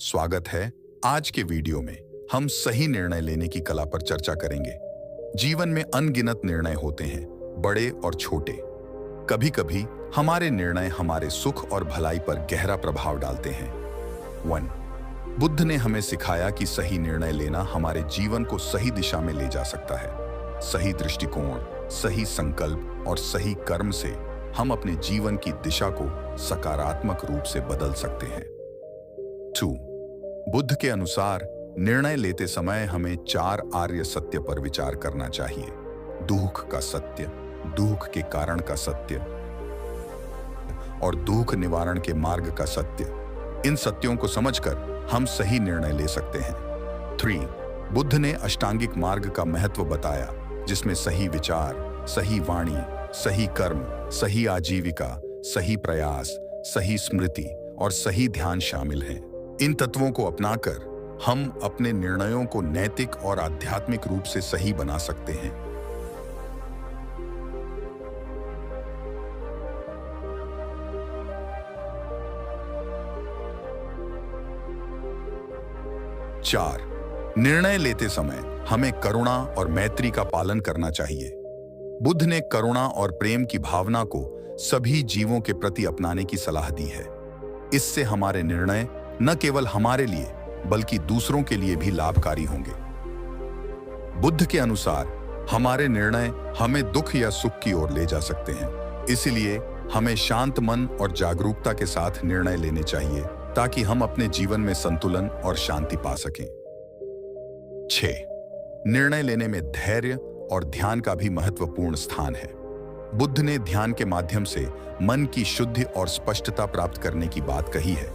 स्वागत है। आज के वीडियो में हम सही निर्णय लेने की कला पर चर्चा करेंगे। जीवन में अनगिनत निर्णय होते हैं, बड़े और छोटे। कभी कभी हमारे निर्णय हमारे सुख और भलाई पर गहरा प्रभाव डालते हैं। 1. बुद्ध ने हमें सिखाया कि सही निर्णय लेना हमारे जीवन को सही दिशा में ले जा सकता है। सही दृष्टिकोण, सही संकल्प और सही कर्म से हम अपने जीवन की दिशा को सकारात्मक रूप से बदल सकते हैं। 2. बुद्ध के अनुसार निर्णय लेते समय हमें 4 आर्य सत्य पर विचार करना चाहिए। दुख का सत्य, दुख के कारण का सत्य और दुख निवारण के मार्ग का सत्य। इन सत्यों को समझकर हम सही निर्णय ले सकते हैं। 3. बुद्ध ने अष्टांगिक मार्ग का महत्व बताया, जिसमें सही विचार, सही वाणी, सही कर्म, सही आजीविका, सही प्रयास, सही स्मृति और सही ध्यान शामिल हैं। इन तत्वों को अपनाकर हम अपने निर्णयों को नैतिक और आध्यात्मिक रूप से सही बना सकते हैं। चार, निर्णय लेते समय हमें करुणा और मैत्री का पालन करना चाहिए। बुद्ध ने करुणा और प्रेम की भावना को सभी जीवों के प्रति अपनाने की सलाह दी है। इससे हमारे निर्णय न केवल हमारे लिए बल्कि दूसरों के लिए भी लाभकारी होंगे। बुद्ध के अनुसार हमारे निर्णय हमें दुख या सुख की ओर ले जा सकते हैं। इसलिए हमें शांत मन और जागरूकता के साथ निर्णय लेने चाहिए ताकि हम अपने जीवन में संतुलन और शांति पा सकें। 6. निर्णय लेने में धैर्य और ध्यान का भी महत्वपूर्ण स्थान है। बुद्ध ने ध्यान के माध्यम से मन की शुद्धि और स्पष्टता प्राप्त करने की बात कही है,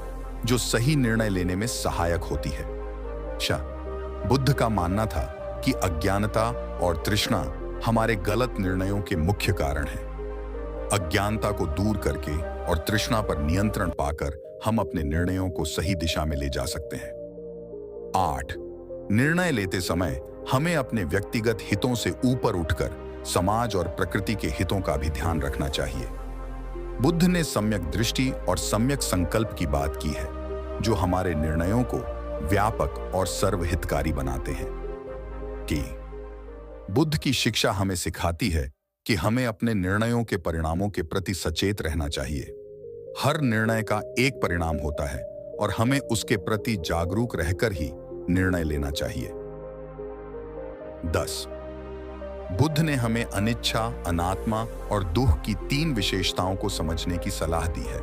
जो सही निर्णय लेने में सहायक होती है। बुद्ध का मानना था कि अज्ञानता और तृष्णा हमारे गलत निर्णयों के मुख्य कारण हैं। अज्ञानता को दूर करके और तृष्णा पर नियंत्रण पाकर हम अपने निर्णयों को सही दिशा में ले जा सकते हैं। 8. निर्णय लेते समय हमें अपने व्यक्तिगत हितों से ऊपर उठकर समाज और प्रकृति के हितों का भी ध्यान रखना चाहिए। बुद्ध ने सम्यक दृष्टि और सम्यक संकल्प की बात की है, जो हमारे निर्णयों को व्यापक और सर्वहितकारी बनाते हैं। कि बुद्ध की शिक्षा हमें सिखाती है कि हमें अपने निर्णयों के परिणामों के प्रति सचेत रहना चाहिए। हर निर्णय का एक परिणाम होता है और हमें उसके प्रति जागरूक रहकर ही निर्णय लेना चाहिए। 10. बुद्ध ने हमें अनिच्छा, अनात्मा और दुख की 3 विशेषताओं को समझने की सलाह दी है।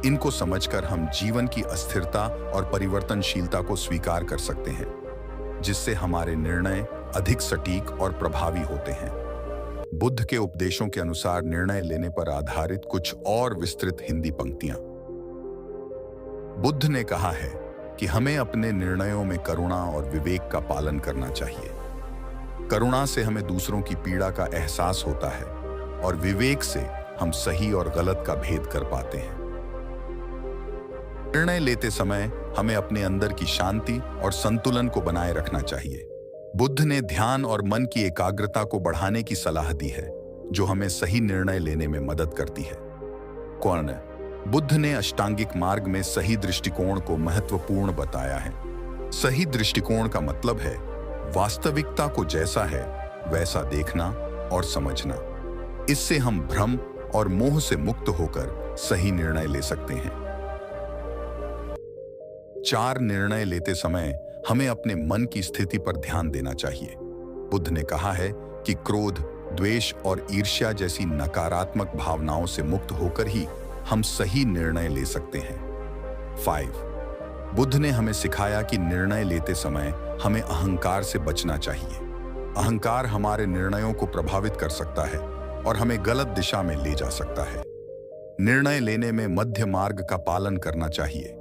इनको समझकर हम जीवन की अस्थिरता और परिवर्तनशीलता को स्वीकार कर सकते हैं, जिससे हमारे निर्णय अधिक सटीक और प्रभावी होते हैं। बुद्ध के उपदेशों के अनुसार निर्णय लेने पर आधारित कुछ और विस्तृत हिंदी पंक्तियां। बुद्ध ने कहा है कि हमें अपने निर्णयों में करुणा और विवेक का पालन करना चाहिए। करुणा से हमें दूसरों की पीड़ा का एहसास होता है और विवेक से हम सही और गलत का भेद कर पाते हैं। निर्णय लेते समय हमें अपने अंदर की शांति और संतुलन को बनाए रखना चाहिए। बुद्ध ने ध्यान और मन की एकाग्रता को बढ़ाने की सलाह दी है, जो हमें सही निर्णय लेने में मदद करती है। बुद्ध ने अष्टांगिक मार्ग में सही दृष्टिकोण को महत्वपूर्ण बताया है। सही दृष्टिकोण का मतलब है वास्तविकता को जैसा है वैसा देखना और समझना। इससे हम भ्रम और मोह से मुक्त होकर सही निर्णय ले सकते हैं। 4. निर्णय लेते समय हमें अपने मन की स्थिति पर ध्यान देना चाहिए। बुद्ध ने कहा है कि क्रोध, द्वेष और ईर्ष्या जैसी नकारात्मक भावनाओं से मुक्त होकर ही हम सही निर्णय ले सकते हैं। 5. बुद्ध ने हमें सिखाया कि निर्णय लेते समय हमें अहंकार से बचना चाहिए। अहंकार हमारे निर्णयों को प्रभावित कर सकता है और हमें गलत दिशा में ले जा सकता है। निर्णय लेने में मध्य मार्ग का पालन करना चाहिए।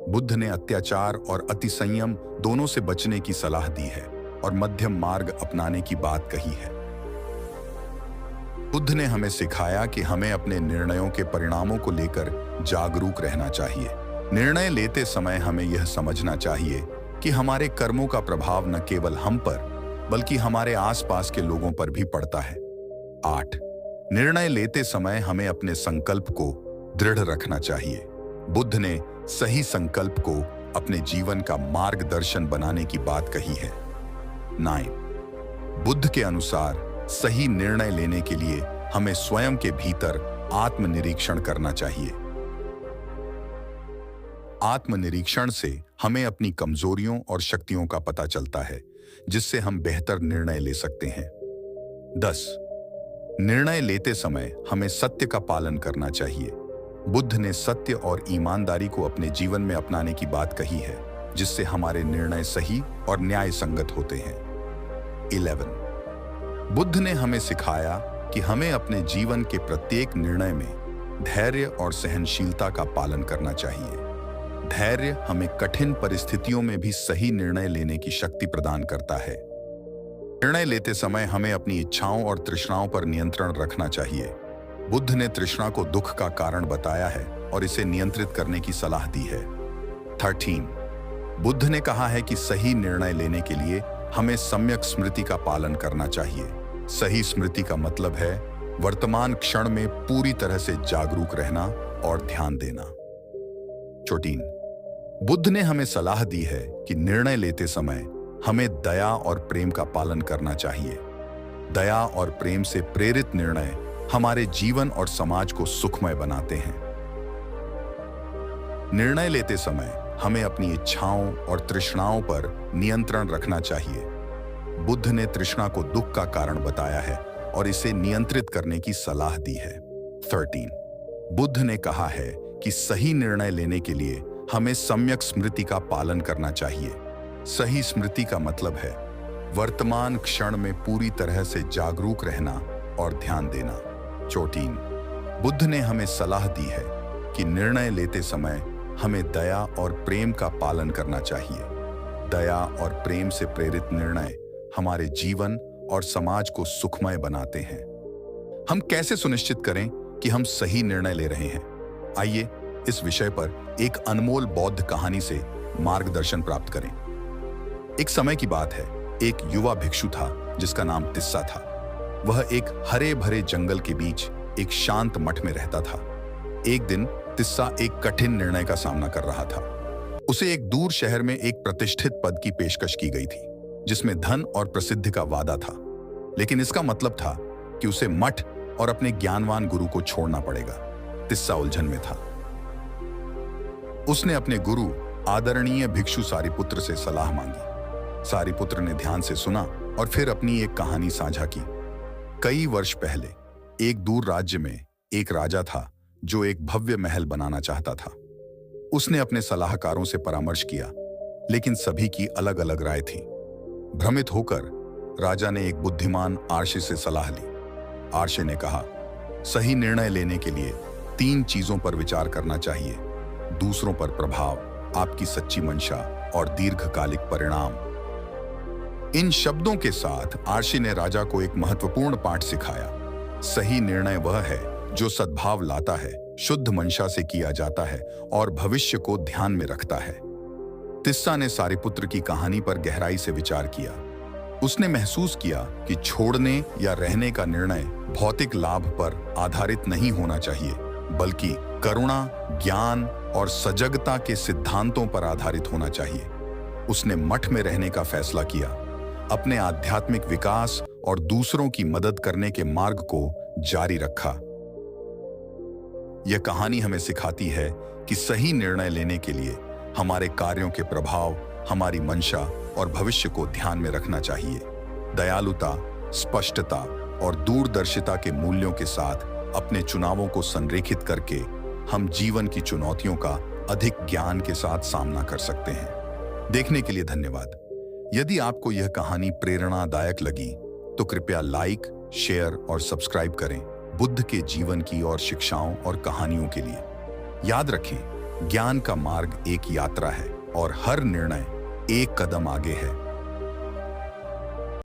बुद्ध ने अत्याचार और अति संयम दोनों से बचने की सलाह दी है और मध्यम मार्ग अपनाने की बात कही है। बुद्ध ने हमें सिखाया कि हमें अपने निर्णयों के परिणामों को लेकर जागरूक रहना चाहिए। निर्णय लेते समय हमें यह समझना चाहिए कि हमारे कर्मों का प्रभाव न केवल हम पर बल्कि हमारे आसपास के लोगों पर भी पड़ता है। 8. निर्णय लेते समय हमें अपने संकल्प को दृढ़ रखना चाहिए। बुद्ध ने सही संकल्प को अपने जीवन का मार्गदर्शन बनाने की बात कही है। 9. बुद्ध के अनुसार सही निर्णय लेने के लिए हमें स्वयं के भीतर आत्मनिरीक्षण करना चाहिए। आत्मनिरीक्षण से हमें अपनी कमजोरियों और शक्तियों का पता चलता है, जिससे हम बेहतर निर्णय ले सकते हैं। 10. निर्णय लेते समय हमें सत्य का पालन करना चाहिए। बुद्ध ने सत्य और ईमानदारी को अपने जीवन में अपनाने की बात कही है, जिससे हमारे निर्णय सही और न्याय संगत होते हैं। 11. बुद्ध ने हमें सिखाया कि हमें अपने जीवन के प्रत्येक निर्णय में धैर्य और सहनशीलता का पालन करना चाहिए। धैर्य हमें कठिन परिस्थितियों में भी सही निर्णय लेने की शक्ति प्रदान करता है। निर्णय लेते समय हमें अपनी इच्छाओं और तृष्णाओं पर नियंत्रण रखना चाहिए। बुद्ध ने तृष्णा को दुख का कारण बताया है और इसे नियंत्रित करने की सलाह दी है। 13. बुद्ध ने कहा है कि सही निर्णय लेने के लिए हमें सम्यक स्मृति का पालन करना चाहिए। सही स्मृति का मतलब है वर्तमान क्षण में पूरी तरह से जागरूक रहना और ध्यान देना। 14. बुद्ध ने हमें सलाह दी है कि निर्णय लेते समय हमें दया और प्रेम का पालन करना चाहिए। दया और प्रेम से प्रेरित निर्णय हमारे जीवन और समाज को सुखमय बनाते हैं। निर्णय लेते समय हमें अपनी इच्छाओं और तृष्णाओं पर नियंत्रण रखना चाहिए। बुद्ध ने तृष्णा को दुख का कारण बताया है और इसे नियंत्रित करने की सलाह दी है। 13. बुद्ध ने कहा है कि सही निर्णय लेने के लिए हमें सम्यक स्मृति का पालन करना चाहिए। सही स्मृति का मतलब है वर्तमान क्षण में पूरी तरह से जागरूक रहना और ध्यान देना। 14. बुद्ध ने हमें सलाह दी है कि निर्णय लेते समय हमें दया और प्रेम का पालन करना चाहिए। दया और प्रेम से प्रेरित निर्णय हमारे जीवन और समाज को सुखमय बनाते हैं। हम कैसे सुनिश्चित करें कि हम सही निर्णय ले रहे हैं? आइए इस विषय पर एक अनमोल बौद्ध कहानी से मार्गदर्शन प्राप्त करें। एक समय की बात है, एक युवा भिक्षु था जिसका नाम तिस्सा था। वह एक हरे भरे जंगल के बीच एक शांत मठ में रहता था। एक दिन तिस्सा एक कठिन निर्णय का सामना कर रहा था। उसे एक दूर शहर में एक प्रतिष्ठित पद की पेशकश की गई थी, जिसमें धन और प्रसिद्धि का वादा था। लेकिन इसका मतलब था कि उसे मठ और अपने ज्ञानवान गुरु को छोड़ना पड़ेगा। तिस्सा उलझन में था। उसने अपने गुरु आदरणीय भिक्षु सारिपुत्र से सलाह मांगी। सारिपुत्र ने ध्यान से सुना और फिर अपनी एक कहानी साझा की। कई वर्ष पहले एक दूर राज्य में एक राजा था जो एक भव्य महल बनाना चाहता था। उसने अपने सलाहकारों से परामर्श किया, लेकिन सभी की अलग अलग राय थी। भ्रमित होकर राजा ने एक बुद्धिमान आर्षि से सलाह ली। आर्षि ने कहा, सही निर्णय लेने के लिए 3 चीजों पर विचार करना चाहिए: दूसरों पर प्रभाव, आपकी सच्ची मंशा और दीर्घकालिक परिणाम। इन शब्दों के साथ आर्षि ने राजा को एक महत्वपूर्ण पाठ सिखाया। सही निर्णय वह है जो सद्भाव लाता है, शुद्ध मंशा से किया जाता है और भविष्य को ध्यान में रखता है। तिस्सा ने सारिपुत्र की कहानी पर गहराई से विचार किया। उसने महसूस किया कि छोड़ने या रहने का निर्णय भौतिक लाभ पर आधारित नहीं होना चाहिए, बल्कि करुणा, ज्ञान और सजगता के सिद्धांतों पर आधारित होना चाहिए। उसने मठ में रहने का फैसला किया, अपने आध्यात्मिक विकास और दूसरों की मदद करने के मार्ग को जारी रखा। यह कहानी हमें सिखाती है कि सही निर्णय लेने के लिए हमारे कार्यों के प्रभाव, हमारी मंशा और भविष्य को ध्यान में रखना चाहिए। दयालुता, स्पष्टता और दूरदर्शिता के मूल्यों के साथ अपने चुनावों को संरेखित करके हम जीवन की चुनौतियों का अधिक ज्ञान के साथ सामना कर सकते हैं। देखने के लिए धन्यवाद। यदि आपको यह कहानी प्रेरणादायक लगी तो कृपया लाइक, शेयर और सब्सक्राइब करें बुद्ध के जीवन की और शिक्षाओं और कहानियों के लिए। याद रखें, ज्ञान का मार्ग एक यात्रा है और हर निर्णय एक कदम आगे है।